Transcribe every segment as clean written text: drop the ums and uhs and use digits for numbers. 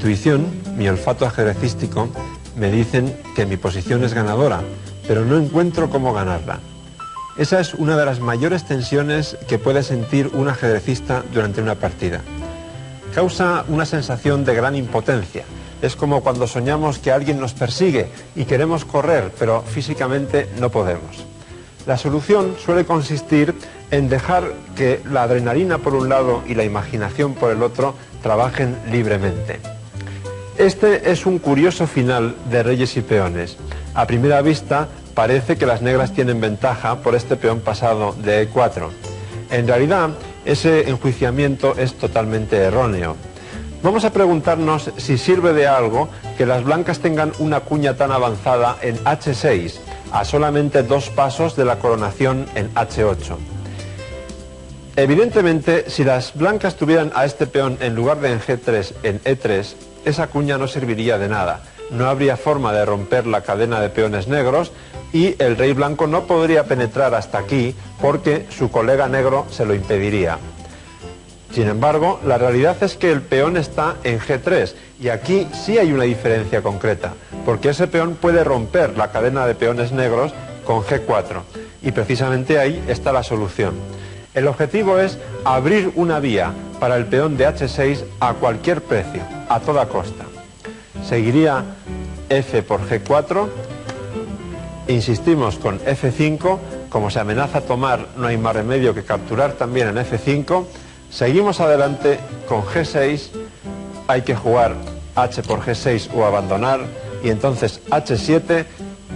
intuición, mi olfato ajedrecístico, me dicen que mi posición es ganadora, pero no encuentro cómo ganarla. Esa es una de las mayores tensiones que puede sentir un ajedrecista durante una partida. Causa una sensación de gran impotencia. Es como cuando soñamos que alguien nos persigue y queremos correr, pero físicamente no podemos. La solución suele consistir en dejar que la adrenalina por un lado y la imaginación por el otro trabajen libremente. Este es un curioso final de reyes y peones. A primera vista parece que las negras tienen ventaja por este peón pasado de E4. En realidad, ese enjuiciamiento es totalmente erróneo. Vamos a preguntarnos si sirve de algo que las blancas tengan una cuña tan avanzada en H6, a solamente 2 pasos de la coronación en H8. Evidentemente, si las blancas tuvieran a este peón en lugar de en G3, en E3, esa cuña no serviría de nada. No habría forma de romper la cadena de peones negros y el rey blanco no podría penetrar hasta aquí porque su colega negro se lo impediría. Sin embargo, la realidad es que el peón está en G3 y aquí sí hay una diferencia concreta, porque ese peón puede romper la cadena de peones negros con G4 y precisamente ahí está la solución. El objetivo es abrir una vía para el peón de H6 a cualquier precio, a toda costa. Seguiría F por G4, insistimos con F5, como se amenaza tomar no hay más remedio que capturar también en F5, seguimos adelante con G6, hay que jugar H por G6 o abandonar y entonces H7,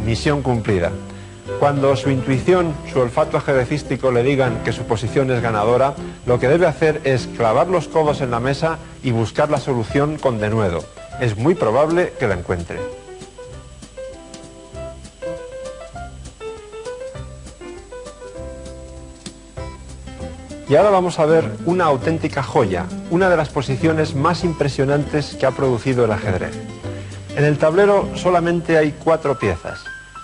misión cumplida. Cuando su intuición, su olfato ajedrecístico le digan que su posición es ganadora, lo que debe hacer es clavar los codos en la mesa y buscar la solución con denuedo. Es muy probable que la encuentre. Y ahora vamos a ver una auténtica joya, una de las posiciones más impresionantes que ha producido el ajedrez. En el tablero solamente hay 4 piezas.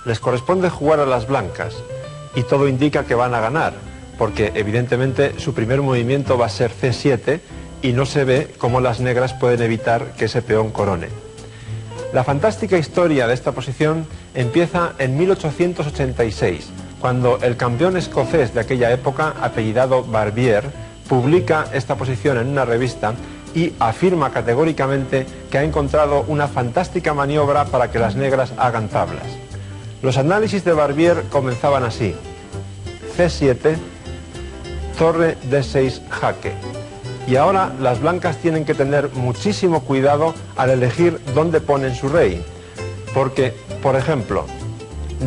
Les corresponde jugar a las blancas y todo indica que van a ganar, porque evidentemente su primer movimiento va a ser C7 y no se ve cómo las negras pueden evitar que ese peón corone. La fantástica historia de esta posición empieza en 1886, cuando el campeón escocés de aquella época, apellidado Barbier, publica esta posición en una revista y afirma categóricamente que ha encontrado una fantástica maniobra para que las negras hagan tablas. Los análisis de Barbier comenzaban así: C7, torre D6 jaque. Y ahora las blancas tienen que tener muchísimo cuidado al elegir dónde ponen su rey, porque, por ejemplo,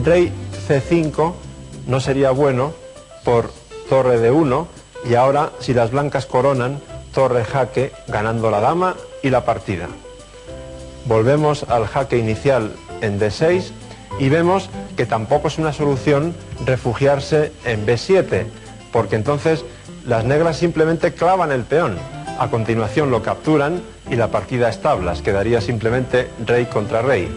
rey C5 no sería bueno por torre D1 y ahora, si las blancas coronan, torre jaque, ganando la dama y la partida. Volvemos al jaque inicial en D6 y vemos que tampoco es una solución refugiarse en B7, porque entonces las negras simplemente clavan el peón, a continuación lo capturan y la partida es tablas, quedaría simplemente rey contra rey.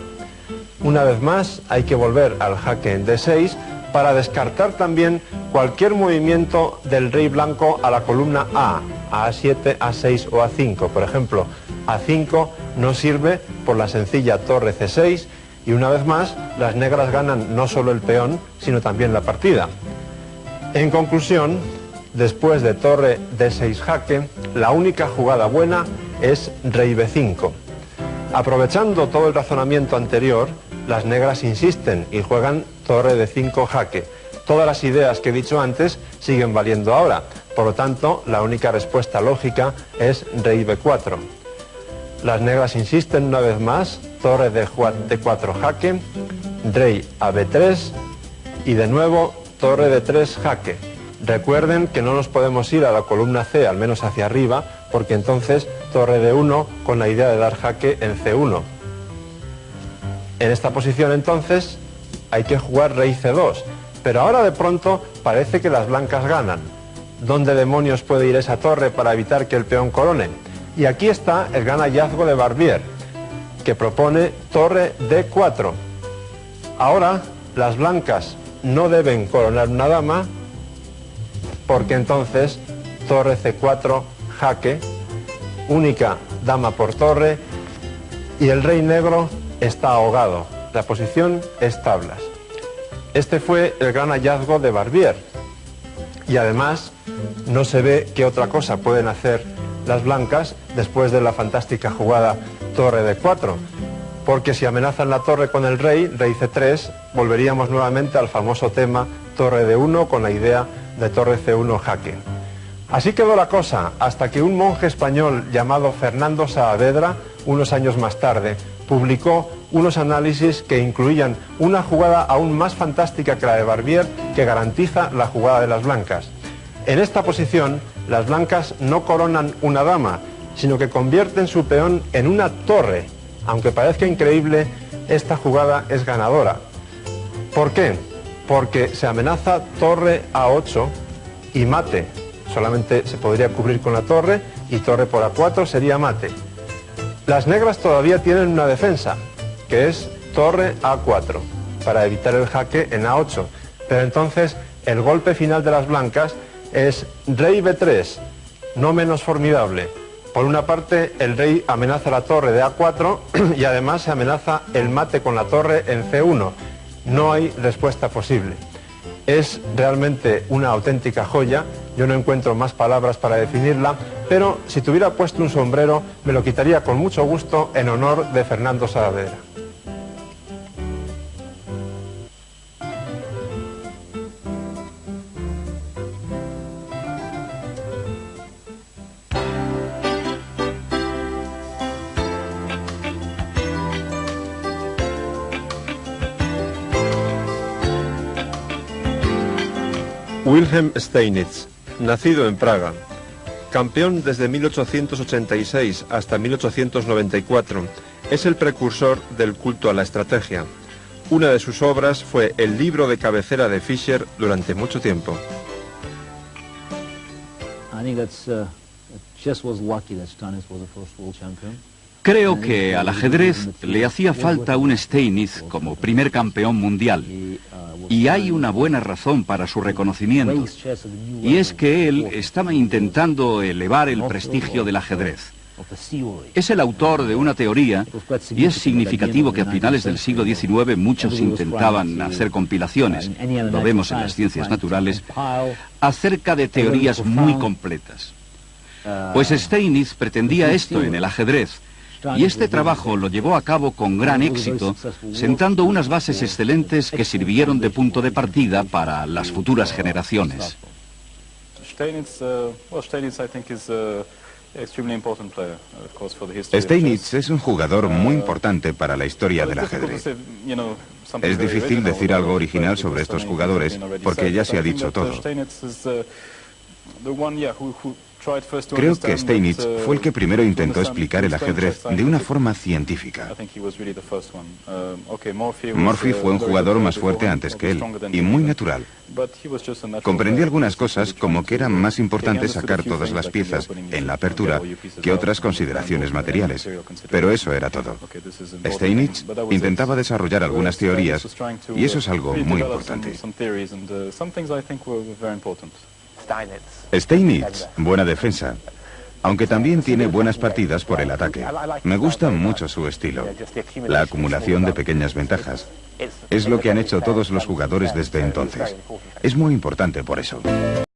Una vez más hay que volver al jaque en D6 para descartar también cualquier movimiento del rey blanco a la columna A, a A7, A6 o A5. Por ejemplo, A5 no sirve por la sencilla torre C6 y una vez más las negras ganan no solo el peón, sino también la partida. En conclusión, después de torre D6 jaque, la única jugada buena es rey B5. Aprovechando todo el razonamiento anterior, las negras insisten y juegan torre D5 jaque. Todas las ideas que he dicho antes siguen valiendo ahora, por lo tanto, la única respuesta lógica es rey B4. Las negras insisten una vez más, torre D4 jaque, rey a B3 y de nuevo torre D3 jaque. Recuerden que no nos podemos ir a la columna C, al menos hacia arriba, porque entonces torre D1 con la idea de dar jaque en C1. En esta posición entonces hay que jugar rey C2, pero ahora de pronto parece que las blancas ganan. ¿Dónde demonios puede ir esa torre para evitar que el peón corone? Y aquí está el gran hallazgo de Barbier, que propone torre D4. Ahora las blancas no deben coronar una dama, porque entonces torre C4 jaque, única dama por torre, y el rey negro está ahogado. La posición es tablas. Este fue el gran hallazgo de Barbier. Y además no se ve qué otra cosa pueden hacer las blancas después de la fantástica jugada torre de 4. Porque si amenazan la torre con el rey C3, volveríamos nuevamente al famoso tema torre de 1 con la idea de torre C1 jaque. Así quedó la cosa hasta que un monje español llamado Fernando Saavedra, unos años más tarde, publicó unos análisis que incluían una jugada aún más fantástica que la de Barbier, que garantiza la jugada de las blancas. En esta posición, las blancas no coronan una dama, sino que convierten su peón en una torre. Aunque parezca increíble, esta jugada es ganadora. ¿Por qué? Porque se amenaza torre A8 y mate. Solamente se podría cubrir con la torre y torre por A4 sería mate. Las negras todavía tienen una defensa, que es torre A4, para evitar el jaque en A8. Pero entonces el golpe final de las blancas es rey B3, no menos formidable. Por una parte, el rey amenaza la torre de A4 y además se amenaza el mate con la torre en C1. No hay respuesta posible. Es realmente una auténtica joya. Yo no encuentro más palabras para definirla, pero si tuviera puesto un sombrero, me lo quitaría con mucho gusto en honor de Fernando Saavedra. Wilhelm Steinitz, nacido en Praga, campeón desde 1886 hasta 1894, es el precursor del culto a la estrategia. Una de sus obras fue el libro de cabecera de Fischer durante mucho tiempo. Creo que al ajedrez le hacía falta un Steinitz como primer campeón mundial. Y hay una buena razón para su reconocimiento. Y es que él estaba intentando elevar el prestigio del ajedrez. Es el autor de una teoría, y es significativo que a finales del siglo XIX muchos intentaban hacer compilaciones, lo vemos en las ciencias naturales, acerca de teorías muy completas. Pues Steinitz pretendía esto en el ajedrez, y este trabajo lo llevó a cabo con gran éxito, sentando unas bases excelentes que sirvieron de punto de partida para las futuras generaciones. Steinitz es un jugador muy importante para la historia del ajedrez. Es difícil decir algo original sobre estos jugadores, porque ya se ha dicho todo. Creo que Steinitz fue el que primero intentó explicar el ajedrez de una forma científica. Morphy fue un jugador más fuerte antes que él, y muy natural. Comprendí algunas cosas, como que era más importante sacar todas las piezas en la apertura que otras consideraciones materiales. Pero eso era todo. Steinitz intentaba desarrollar algunas teorías, y eso es algo muy importante. Steinitz, buena defensa, aunque también tiene buenas partidas por el ataque. Me gusta mucho su estilo. La acumulación de pequeñas ventajas. Es lo que han hecho todos los jugadores desde entonces. Es muy importante por eso.